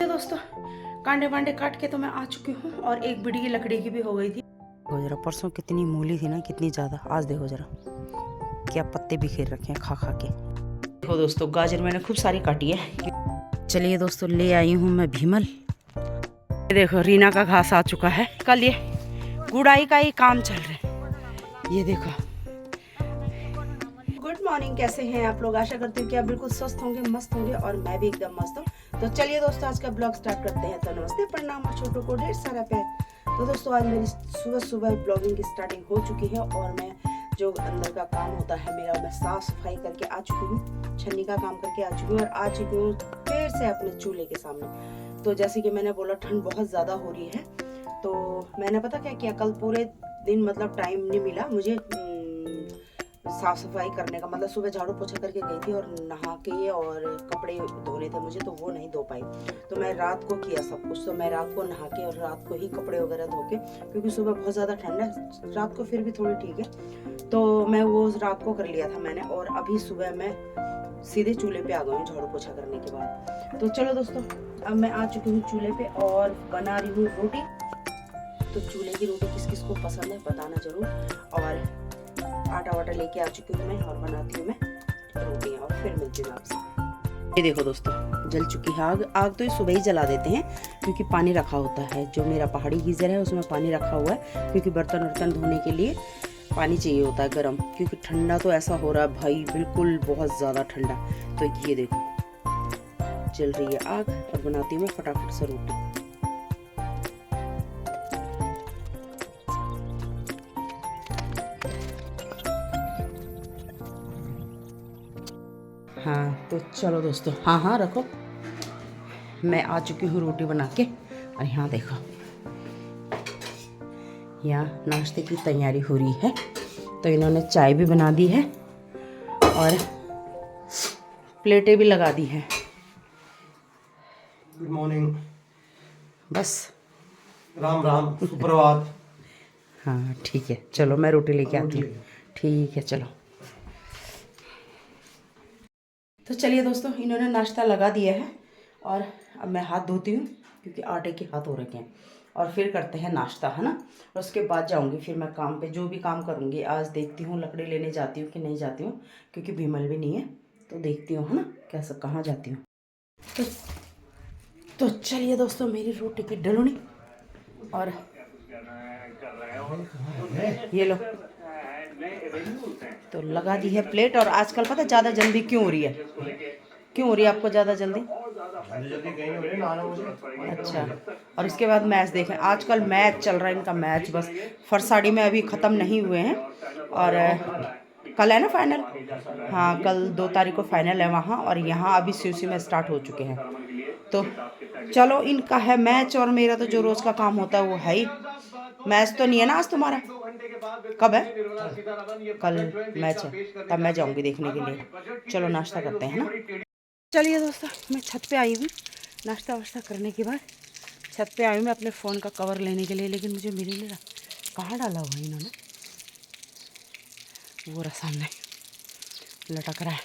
दोस्तों कांडे वांडे काट के तो मैं आ चुकी हूँ और एक बिड़ी की लकड़ी की भी हो गई थी। देखो जरा परसों कितनी मूली थी ना, कितनी ज़्यादा। आज देखो जरा क्या पत्ते बिखेर रखे हैं खा खा के। देखो दोस्तों गाजर मैंने खूब सारी काटी है। चलिए दोस्तों ले आई हूँ मैं भीमल। देखो रीना का घास आ चुका है। कल ये गुड़ाई का ही काम चल रहा है। ये देखो। गुड मॉर्निंग, कैसे हैं आप लोग? आशा करती हूँ कि आप बिल्कुल स्वस्थ होंगे, मस्त होंगे और मैं भी एकदम मस्त हूँ। तो चलिए दोस्तों आज का ब्लॉग स्टार्ट करते हैं। तो नमस्ते, प्रणाम और छोटों को ढेर सारा प्यार। तो दोस्तों आज मेरी सुबह सुबह ब्लॉगिंग की स्टार्टिंग हो चुकी है और मैं जो अंदर का काम होता है मेरा, मैं साफ सफाई करके आ चुकी हूँ, छन्नी का काम करके आ चुकी हूँ और आ चुकी हूँ फिर से अपने चूल्हे के सामने। तो जैसे कि मैंने बोला ठंड बहुत ज़्यादा हो रही है, तो मैंने पता क्या किया, कल पूरे दिन मतलब टाइम नहीं मिला मुझे साफ सफाई करने का। मतलब सुबह झाड़ू पोछा करके गई थी और नहा के और कपड़े धोने थे मुझे, तो वो नहीं धो पाई। तो मैं रात को किया सब कुछ। तो मैं रात को नहा के और रात को ही कपड़े वगैरह धो के, क्योंकि सुबह बहुत ज़्यादा ठंड है, रात को फिर भी थोड़ी ठीक है, तो मैं वो रात को कर लिया था मैंने। और अभी सुबह मैं सीधे चूल्हे पे आ गई हूँ झाड़ू पोछा करने के बाद। तो चलो दोस्तों अब मैं आ चुकी हूँ चूल्हे पे और बना रही हूँ रोटी। तो चूल्हे की रोटी किस किस को पसंद है बताना जरूर। और आटा वाटा लेके आ चुकी हूँ मैं और बनाती हूँ मैं रोटियाँ और फिर मिलती हूँ आपसे। ये देखो दोस्तों जल चुकी है आग। आग तो ये सुबह ही जला देते हैं क्योंकि पानी रखा होता है। जो मेरा पहाड़ी गीजर है उसमें पानी रखा हुआ है, क्योंकि बर्तन वर्तन धोने के लिए पानी चाहिए होता है गर्म। क्योंकि ठंडा तो ऐसा हो रहा है भाई, बिल्कुल बहुत ज़्यादा ठंडा। तो ये देखो जल रही है आग और बनाती हूँ मैं फटाफट से रोटी। हाँ तो चलो दोस्तों, हाँ हाँ रखो। मैं आ चुकी हूँ रोटी बना के और यहाँ देखो यहाँ नाश्ते की तैयारी हो रही है। तो इन्होंने चाय भी बना दी है और प्लेटें भी लगा दी हैं। गुड मॉर्निंग, बस राम राम, सुप्रभात। हाँ ठीक है, चलो मैं रोटी लेके आती हूँ। ठीक है चलो। तो चलिए दोस्तों इन्होंने नाश्ता लगा दिया है और अब मैं हाथ धोती हूँ क्योंकि आटे के हाथ हो रखे हैं। और फिर करते हैं नाश्ता, है ना। और उसके बाद जाऊँगी फिर मैं काम पे, जो भी काम करूँगी। आज देखती हूँ लकड़ी लेने जाती हूँ कि नहीं जाती हूँ, क्योंकि भीमल भी नहीं है। तो देखती हूँ, है ना, कैसा कहाँ जाती हूँ। तो चलिए दोस्तों मेरी रोटी की डलूनी और ये लो तो लगा दी है प्लेट। और आजकल पता ज़्यादा जल्दी क्यों हो रही है? क्यों हो रही है आपको ज़्यादा जल्दी? अच्छा, और उसके बाद मैच देखें। आजकल मैच चल रहा है इनका, मैच बस। फरसाड़ी में अभी ख़त्म नहीं हुए हैं और कल है ना फाइनल। हाँ कल 2 तारीख को फाइनल है वहाँ, और यहाँ अभी सीयूसी में स्टार्ट हो चुके हैं। तो चलो इनका है मैच और मेरा तो जो रोज़ का काम होता है वो है ही। मैच तो नहीं है ना आज तुम्हारा? कब है? कल मैच है, तब मैं जाऊंगी देखने के लिए। चलो नाश्ता करते हैं ना। चलिए दोस्तों मैं छत पे आई हूँ नाश्ता वाश्ता करने के बाद। छत पे आई हूँ मैं अपने फ़ोन का कवर लेने के लिए, लेकिन मुझे मिल नहीं रहा। कहाँ डाला हुआ है इन्होंने? वो रहा सामने लटक रहा है।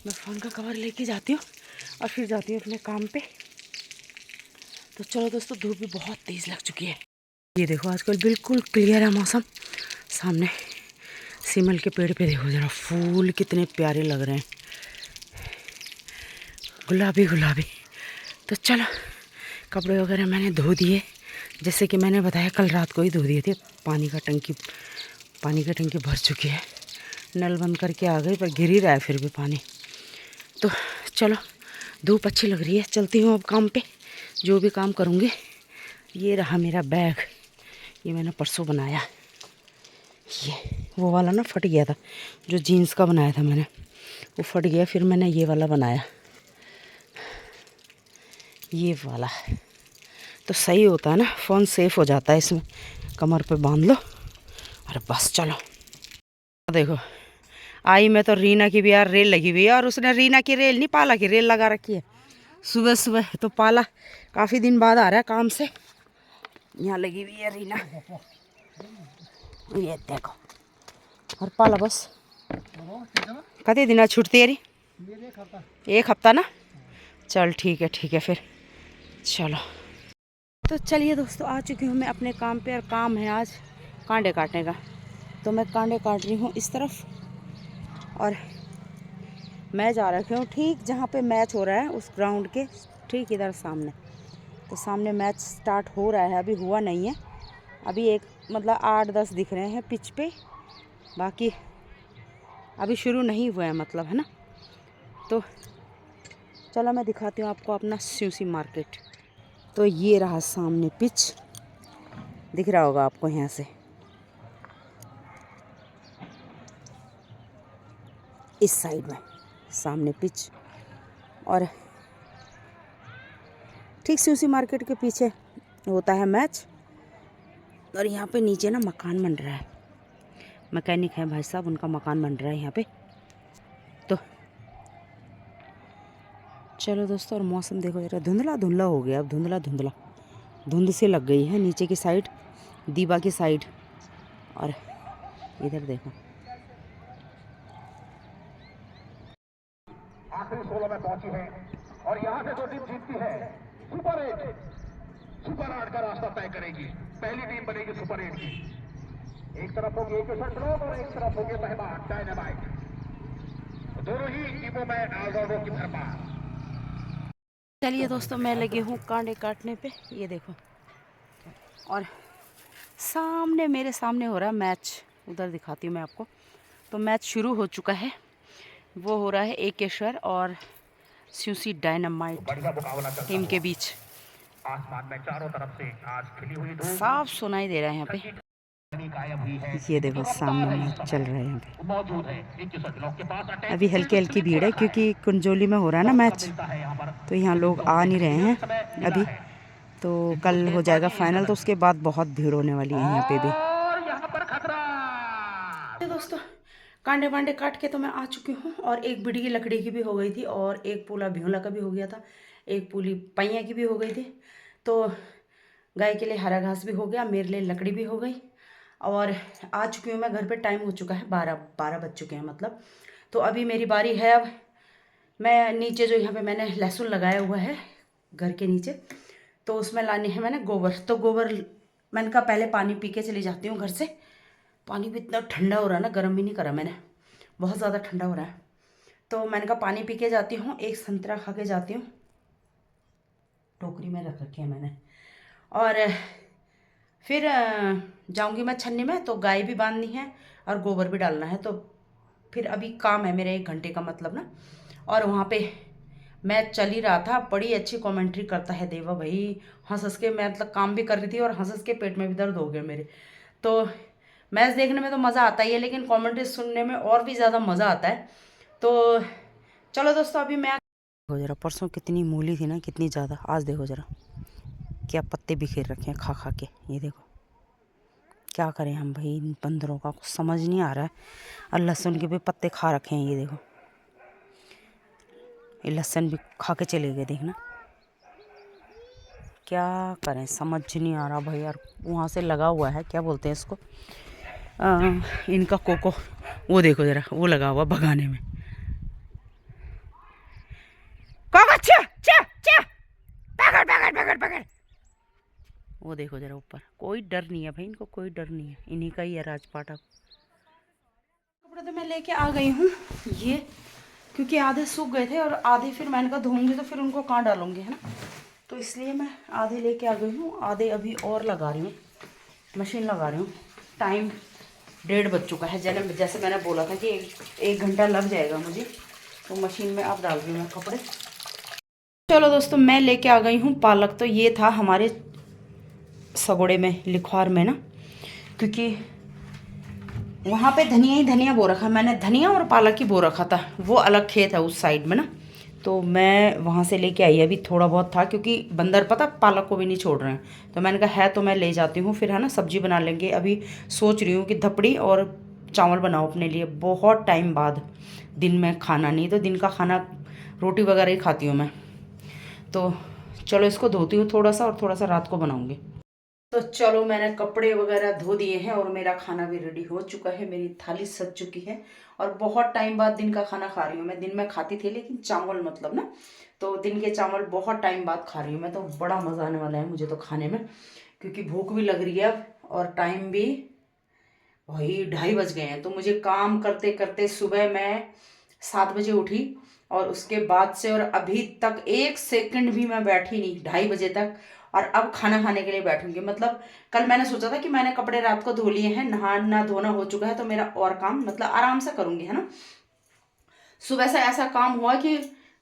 मैं फ़ोन का कवर लेके जाती हूँ और फिर जाती हूँ अपने काम पे। तो चलो दोस्तों धूप भी बहुत तेज़ लग चुकी है। ये देखो आजकल बिल्कुल क्लियर है मौसम। सामने सीमल के पेड़ पे देखो जरा, फूल कितने प्यारे लग रहे हैं, गुलाबी गुलाबी। तो चलो कपड़े वगैरह मैंने धो दिए, जैसे कि मैंने बताया कल रात को ही धो दिए थे। पानी की टंकी भर चुकी है। नल बंद करके आ गई पर गिर ही रहा है फिर भी पानी। तो चलो धूप अच्छी लग रही है, चलती हूँ अब काम पे, जो भी काम करूँगी। ये रहा मेरा बैग, ये मैंने परसों बनाया। ये वो वाला ना फट गया था, जो जीन्स का बनाया था मैंने, वो फट गया। फिर मैंने ये वाला बनाया, ये वाला। तो सही होता है ना, फ़ोन सेफ हो जाता है इसमें। कमर पे बांध लो और बस चलो। देखो आई मैं तो रीना की भी यार रेल लगी हुई है, और उसने रीना की रेल नहीं पाला की रेल लगा रखी है सुबह सुबह। तो पाला काफ़ी दिन बाद आ रहा है काम से, यहाँ लगी हुई है रीना। ये देखो, और पाला बस कते दिन छुट्टी है? 1 हफ्ता ना। चल ठीक है फिर चलो तो चलिए दोस्तों, आ चुकी हूँ मैं अपने काम पे और काम है आज कांडे काटने का। तो मैं कांडे काट रही हूँ इस तरफ और मैं जा रखी हूँ ठीक जहाँ पे मैच हो रहा है उस ग्राउंड के ठीक इधर सामने। तो सामने मैच स्टार्ट हो रहा है, अभी हुआ नहीं है। अभी एक मतलब 8-10 दिख रहे हैं पिच पे, बाकी अभी शुरू नहीं हुआ है मतलब, है ना। तो चलो मैं दिखाती हूँ आपको अपना स्यूसी मार्केट। तो ये रहा सामने पिच, दिख रहा होगा आपको यहाँ से। इस साइड में सामने पिच और ठीक स्यूसी मार्केट के पीछे होता है मैच। और यहाँ पे नीचे ना मकान बन रहा है, मैकेनिक है भाई साहब, उनका मकान बन रहा है यहाँ पे। तो चलो दोस्तों, और मौसम देखो जरा, धुंधला धुंधला हो गया, अब धुंधला धुंधला धुंध से लग गई है नीचे की साइड, दीवा की साइड। और इधर देखो, आखिरी 16 में पहुंची है और यहां से जो टीम जीतती है सुपर 8 का रास्ता तय करेगी। पहली टीम बनेगी सुपर 8 की। एक तरफ होंगे किशन लोग और एक तरफ होंगे मेहमान डायनामाइट। दोनों ही टीमों में ऑलराउंडरों की भरमार। चलिए दोस्तों, मैं लगी हूँ कांडे काटने पे, ये देखो। और सामने मेरे सामने हो रहा है मैच, उधर दिखाती हूँ मैं आपको। तो मैच शुरू हो चुका है, वो हो रहा है एकेश्वर और स्यूसी डायनामाइट टीम के बीच। आसमान में चारों तरफ से आज खिली हुई धूप साफ सुनाई दे रहा है यहाँ पे, गायब हुई है। ये देखो सामने मैच चल रहा है यहाँ पे। मौजूद है एक किशन लोग के पास अटैक अभी हल्की हल्की भीड़ है क्योंकि कुंजोली में हो रहा है ना मैच, है यहाँ पर। तो यहाँ लोग आ नहीं रहे हैं अभी। तो कल हो जाएगा फाइनल, तो उसके बाद बहुत भीड़ होने वाली है यहाँ पे भी। और यहाँ पर खतरा। तो दोस्तों, कांडे वांडे काट के तो मैं आ चुकी हूँ और एक बिड़ी की लकड़ी की भी हो गई थी और एक पूला भियोला का भी हो गया था, एक पूली पैया की भी हो गई थी। तो गाय के लिए हरा घास भी हो गया, मेरे लिए लकड़ी भी हो गई और आ चुकी हूँ मैं घर पे। टाइम हो चुका है 12 बज चुके हैं मतलब। तो अभी मेरी बारी है। अब मैं नीचे जो यहाँ पे मैंने लहसुन लगाया हुआ है घर के नीचे, तो उसमें लानी है मैंने गोबर। तो गोबर मैंने कहा पहले पानी पी के चली जाती हूँ घर से। पानी भी इतना ठंडा हो रहा है ना, गर्म भी नहीं करा मैंने, बहुत ज़्यादा ठंडा हो रहा है। तो मैंने कहा पानी पी के जाती हूँ, एक संतरा खा के जाती हूँ, टोकरी में रख रखी है मैंने। और फिर जाऊंगी मैं छन्नी में, तो गाय भी बांधनी है और गोबर भी डालना है। तो फिर अभी काम है मेरे 1 घंटे का मतलब ना। और वहाँ पे मैच चल ही रहा था, बड़ी अच्छी कमेंट्री करता है देवा भाई, हंस हंस के। मैं मतलब काम भी कर रही थी और हंस हंस के पेट में भी दर्द हो गया मेरे। तो मैच देखने में तो मज़ा आता ही है, लेकिन कमेंट्री सुनने में और भी ज़्यादा मज़ा आता है। तो चलो दोस्तों, अभी मैं देखो जरा, परसों कितनी मूली थी ना, कितनी ज़्यादा, आज देखो जरा क्या पत्ते बिखेर रखे हैं खा खा के। ये देखो, क्या करें हम भाई, इन बंदरों का कुछ समझ नहीं आ रहा है। और लहसुन के भी पत्ते खा रखे हैं, ये देखो, ये लहसुन भी खा के चले गए, देखना। क्या करें समझ नहीं आ रहा भाई यार। वहाँ से लगा हुआ है, क्या बोलते हैं इसको, इनका कोको, वो देखो जरा, वो लगा हुआ भगाने में। पकड़। वो देखो जरा ऊपर, कोई डर नहीं है भाई इनको, कोई डर नहीं है, इन्हीं का ही है राजपाट। अब कपड़े तो मैं लेके आ गई हूँ ये, क्योंकि आधे सूख गए थे और आधे फिर मैंने कहा धोऊंगी तो फिर उनको कहाँ डालूंगी, है ना। तो इसलिए मैं आधे लेके आ गई हूँ, आधे अभी और लगा रही हूँ, मशीन लगा रही हूँ। टाइम 1:30 बज चुका है, जैसे मैंने बोला था कि 1 घंटा लग जाएगा मुझे। तो मशीन में अब डाल रही हूँ मैं कपड़े। चलो दोस्तों, मैं लेके आ गई हूँ पालक। तो ये था हमारे सगोड़े में, लिखवार में ना, क्योंकि वहाँ पे धनिया ही धनिया बो रखा, मैंने धनिया और पालक ही बो रखा था, वो अलग खेत है उस साइड में ना। तो मैं वहाँ से लेके आई, अभी थोड़ा बहुत था क्योंकि बंदर पता पालक को भी नहीं छोड़ रहे हैं। तो मैंने कहा है तो मैं ले जाती हूँ, फिर है ना सब्जी बना लेंगे। अभी सोच रही हूँ कि धपड़ी और चावल बनाओ अपने लिए, बहुत टाइम बाद। दिन में खाना नहीं, तो दिन का खाना रोटी वगैरह ही खाती हूँ मैं। तो चलो इसको धोती हूँ थोड़ा सा, और थोड़ा सा रात को बनाऊँगी। तो चलो मैंने कपड़े वगैरह धो दिए हैं और मेरा खाना भी रेडी हो चुका है, मेरी थाली सज चुकी है। और बहुत टाइम बाद दिन का खाना खा रही हूँ मैं। दिन में खाती थी लेकिन चावल मतलब ना, तो दिन के चावल बहुत टाइम बाद खा रही हूँ मैं। तो बड़ा मज़ा आने वाला है मुझे तो खाने में, क्योंकि भूख भी लग रही है अब और टाइम भी वही 2:30 बज गए हैं। तो मुझे काम करते करते सुबह मैं 7 बजे उठी और उसके बाद से और अभी तक 1 सेकंड भी मैं बैठी नहीं, 2:30 बजे तक। और अब खाना खाने के लिए बैठूंगी। मतलब कल मैंने सोचा था कि मैंने कपड़े रात को धो लिए हैं, नहाना धोना हो चुका है, तो मेरा और काम मतलब आराम से करूंगी, है ना। सुबह से ऐसा काम हुआ कि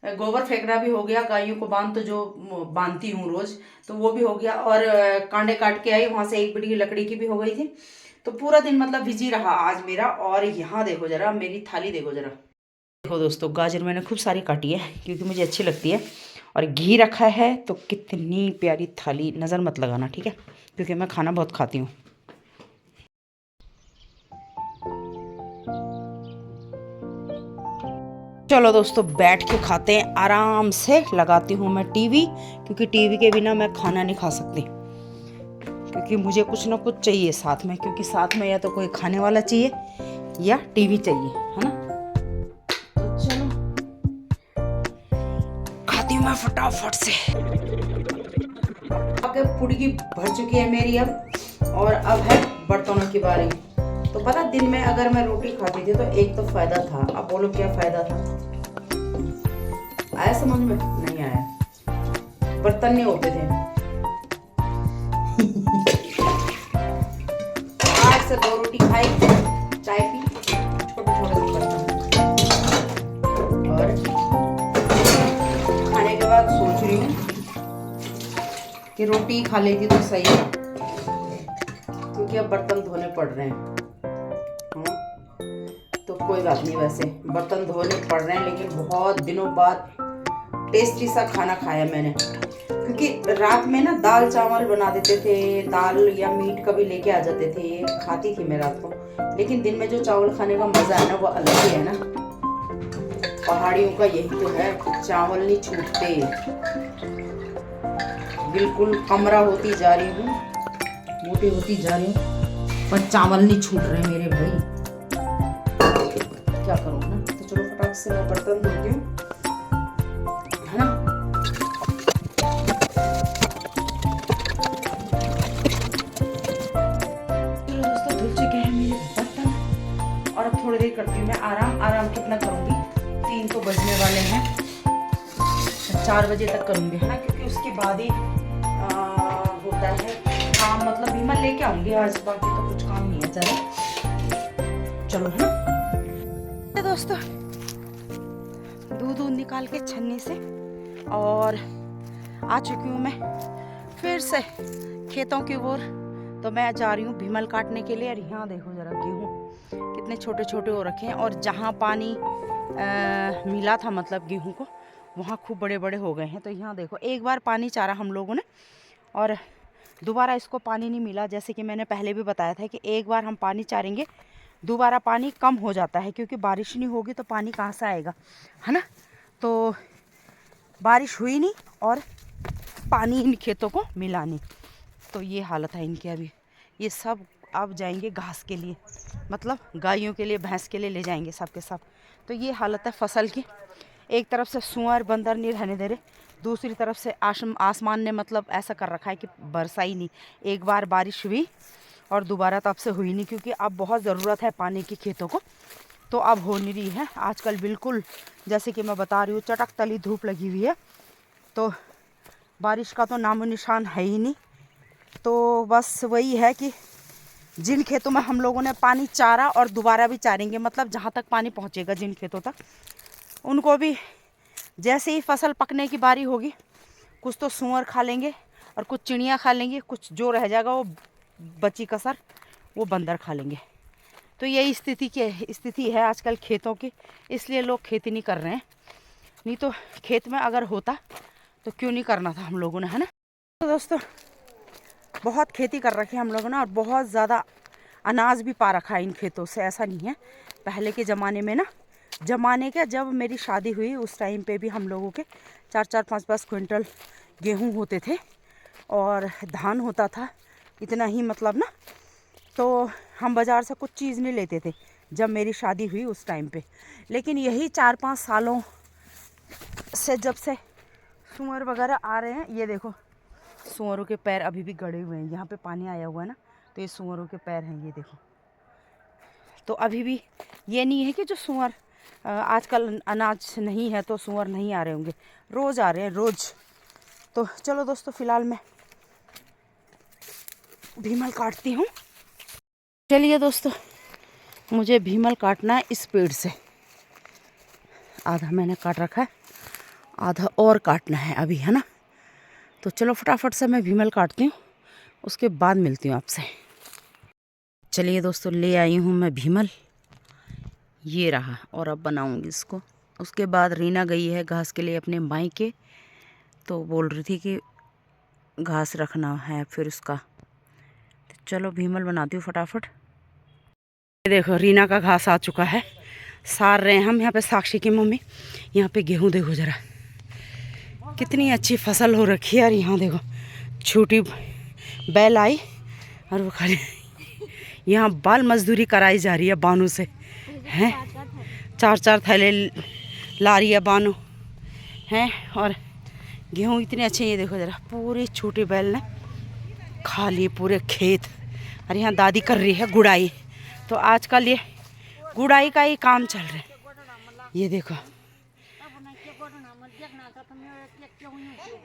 गोबर फेंकना भी हो गया, गायों को बांध तो जो बांधती हूँ रोज, तो वो भी हो गया। और कांडे काट के आई, वहां से एक बिड़ी लकड़ी की भी हो गई थी। तो पूरा दिन मतलब बिजी रहा आज मेरा। और यहाँ देखो जरा मेरी थाली, देखो जरा, देखो दोस्तों, गाजर मैंने खूब सारी काटी है क्योंकि मुझे अच्छी लगती है। और घी रखा है, तो कितनी प्यारी थाली, नज़र मत लगाना ठीक है, क्योंकि मैं खाना बहुत खाती हूँ। चलो दोस्तों, बैठ के खाते हैं आराम से। लगाती हूँ मैं टीवी, क्योंकि टीवी के बिना मैं खाना नहीं खा सकती, क्योंकि मुझे कुछ ना कुछ चाहिए साथ में, क्योंकि साथ में या तो कोई खाने वाला चाहिए या टीवी चाहिए, है ना। तो चलो खाती हूँ मैं फटाफट से। आगे पुड़गी भर चुकी है मेरी अब, और अब है बर्तनों की बारी। तो पता, दिन में अगर मैं रोटी खाती थी तो एक तो फायदा था। अब बोलो क्या फायदा था, आया समझ में? नहीं आया, बर्तन नहीं होते थे। आज से 2 रोटी खाई, चाय पी, छोटे छोटे से बर्तन। और खाने के बाद सोच रही हूँ कि रोटी खा लेती तो सही था, क्योंकि अब बर्तन धोने पड़ रहे हैं। तो कोई बात नहीं, वैसे बर्तन धोने पड़ रहे हैं, लेकिन बहुत दिनों बाद टेस्टी सा खाना खाया मैंने। क्योंकि रात में ना दाल चावल बना देते थे, दाल या मीट कभी लेके आ जाते थे, खाती थी मैं रात को। लेकिन दिन में जो चावल खाने का मजा है ना, वो अलग ही है ना। पहाड़ियों का यही तो है, चावल नहीं छूटते। बिल्कुल कमरा होती जा रही हूँ, मोटी होती जा रही हूँ, पर चावल नहीं छूट रहे मेरे भाई। क्या करूँ ना। तो चलो फटाक से मैं बर्तन धोती हूँ, है ना। चलो दोस्तों, धुल चुके हैं मेरे बर्तन और अब थोड़ी देर करती हूँ मैं आराम। आराम कितना करूँगी, 3 तो बजने वाले हैं, 4 बजे तक करूँगी, है ना। क्योंकि उसके बाद ही होता है काम, मतलब बीमा लेके आऊँगी आज, बाकी तो कुछ काम नहीं है। चलो है ना दोस्तों, दूध निकाल के छन्नी से और आ चुकी हूँ मैं फिर से खेतों की ओर। तो मैं जा रही हूँ भीमल काटने के लिए। और यहाँ देखो जरा, गेहूँ कितने छोटे छोटे हो रखे हैं, और जहाँ पानी मिला था मतलब गेहूँ को, वहाँ खूब बड़े बड़े हो गए हैं। तो यहाँ देखो, एक बार पानी चारा हम लोगों ने, और दोबारा इसको पानी नहीं मिला। जैसे कि मैंने पहले भी बताया था कि एक बार हम पानी चारेंगे, दोबारा पानी कम हो जाता है, क्योंकि बारिश नहीं होगी तो पानी कहाँ से आएगा, है ना। तो बारिश हुई नहीं और पानी इन खेतों को मिला नहीं, तो ये हालत है इनकी अभी। ये सब अब जाएंगे घास के लिए, मतलब गायों के लिए, भैंस के लिए ले जाएंगे सब के सब। तो ये हालत है फसल की। एक तरफ से सुअर बंदर नहीं रहने दे रहे, दूसरी तरफ से आसमान ने मतलब ऐसा कर रखा है कि बरसा ही नहीं। एक बार बारिश हुई और दोबारा तब से हुई नहीं, क्योंकि अब बहुत ज़रूरत है पानी की खेतों को, तो अब हो नहीं रही है आजकल बिल्कुल। जैसे कि मैं बता रही हूँ, चटक तली धूप लगी हुई है, तो बारिश का तो नामो निशान है ही नहीं। तो बस वही है कि जिन खेतों में हम लोगों ने पानी चारा और दोबारा भी चारेंगे, मतलब जहाँ तक पानी पहुँचेगा जिन खेतों तक, उनको भी जैसे ही फसल पकने की बारी होगी, कुछ तो सूअर खा लेंगे और कुछ चिड़ियाँ खा लेंगी, कुछ जो रह जाएगा वो बची कसर वो बंदर खा लेंगे। तो यही स्थिति है आजकल खेतों की, इसलिए लोग खेती नहीं कर रहे हैं। नहीं तो खेत में अगर होता तो क्यों नहीं करना था हम लोगों ने, है ना। तो दोस्तों, बहुत खेती कर रखी है हम लोगों ने, और बहुत ज़्यादा अनाज भी पा रखा है इन खेतों से। ऐसा नहीं है, पहले के ज़माने में ना, जब मेरी शादी हुई उस टाइम पे भी हम लोगों के 4-4, 5-5 क्विंटल गेहूँ होते थे, और धान होता था इतना ही मतलब ना। तो हम बाज़ार से कुछ चीज़ नहीं लेते थे जब मेरी शादी हुई उस टाइम पे। लेकिन यही 4-5 सालों से जब से सूअर वगैरह आ रहे हैं, ये देखो सूअरों के पैर अभी भी गड़े हुए हैं। यहाँ पे पानी आया हुआ है ना, तो ये सूअरों के पैर हैं, ये देखो। तो अभी भी ये नहीं है कि जो सूअर आजकल अनाज नहीं है तो सूअर नहीं आ रहे होंगे, रोज़ आ रहे हैं, रोज़। तो चलो दोस्तों, फ़िलहाल मैं भीमल काटती हूँ। चलिए दोस्तों, मुझे भीमल काटना है इस पेड़ से। आधा मैंने काट रखा है, आधा और काटना है अभी, है ना। तो चलो फटाफट से मैं भीमल काटती हूँ, उसके बाद मिलती हूँ आपसे। चलिए दोस्तों, ले आई हूँ मैं भीमल, ये रहा। और अब बनाऊँगी इसको। उसके बाद रीना गई है घास के लिए अपने मायके, तो बोल रही थी कि घास रखना है फिर उसका। तो चलो भीमल बनाती हूँ फटाफट। ये देखो रीना का घास आ चुका है, सार रहे हैं हम। यहाँ पे साक्षी की मम्मी, यहाँ पे गेहूँ देखो ज़रा कितनी अच्छी फसल हो रखी है। और यहाँ देखो छोटी बैल आई और वो खाली यहाँ बाल मजदूरी कराई जा रही है बानू से, हैं। 4-4 थैले ला रही है बानू, हैं। और गेहूँ इतने अच्छे, ये देखो ज़रा पूरी छोटी बैल ने खा लिए पूरे खेत। और यहाँ दादी कर रही है गुड़ाई। तो आजकल ये गुड़ाई का ही काम चल रहा है, ये देखो।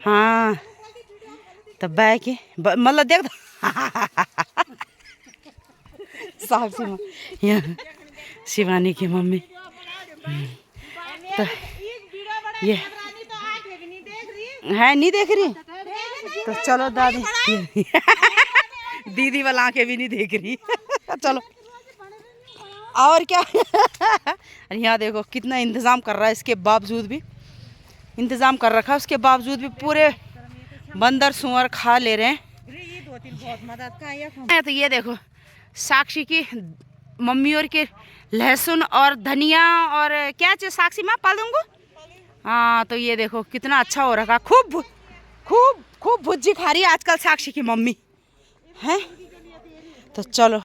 हाँ तो बै के मतलब देख साक्षी माँ, यहाँ शिवानी की मम्मी। तो ये है नहीं देख रही, तो चलो दादी दीदी वाला आंखें भी नहीं देख रही चलो और क्या यहाँ देखो कितना इंतज़ाम कर रहा है, इसके बावजूद भी इंतज़ाम कर रखा है, उसके बावजूद भी पूरे बंदर सूअर खा ले रहे हैं। तो ये देखो साक्षी की मम्मी और के लहसुन और धनिया और क्या चाहिए साक्षी माँ पालूंगा। हाँ तो ये देखो कितना अच्छा हो रखा, खूब खूब खूब भुज्जी खा रही है आजकल साक्षी की मम्मी, हैं। तो चलो